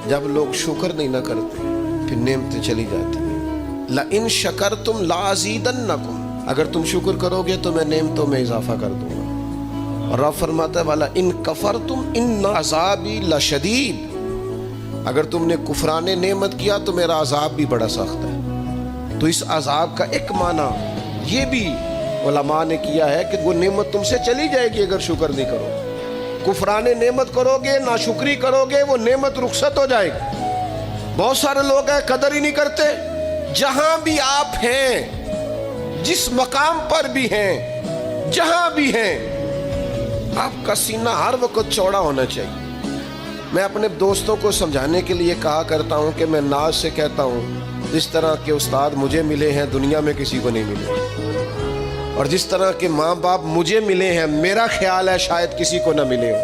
جب لوگ شکر نہیں نہ کرتے پھر نعمتیں چلی جاتی ہیں۔ لَإِن شَكَرْتُمْ لَأَزِيدَنَّكُمْ، اگر تم شکر کرو گے تو میں نعمتوں میں اضافہ کر دوں گا۔ اور رب فرماتا ہے وَلَئِن كَفَرْتُمْ إِنَّ عَذَابِي لَشَدِيدٌ، اگر تم نے کفران نعمت کیا تو میرا عذاب بھی بڑا سخت ہے۔ تو اس عذاب کا ایک معنی یہ بھی علماء نے کیا ہے کہ وہ نعمت تم سے چلی جائے گی اگر شکر نہیں کرو۔ کفران نعمت کرو گے، ناشکری کرو گے، وہ نعمت رخصت ہو جائے گی۔ بہت سارے لوگ ہیں قدر ہی نہیں کرتے۔ جہاں بھی آپ ہیں، جس مقام پر بھی ہیں، جہاں بھی ہیں، آپ کا سینہ ہر وقت چوڑا ہونا چاہیے۔ میں اپنے دوستوں کو سمجھانے کے لیے کہا کرتا ہوں کہ میں ناز سے کہتا ہوں جس طرح کے استاد مجھے ملے ہیں دنیا میں کسی کو نہیں ملے، اور جس طرح کے ماں باپ مجھے ملے ہیں میرا خیال ہے شاید کسی کو نہ ملے ہو۔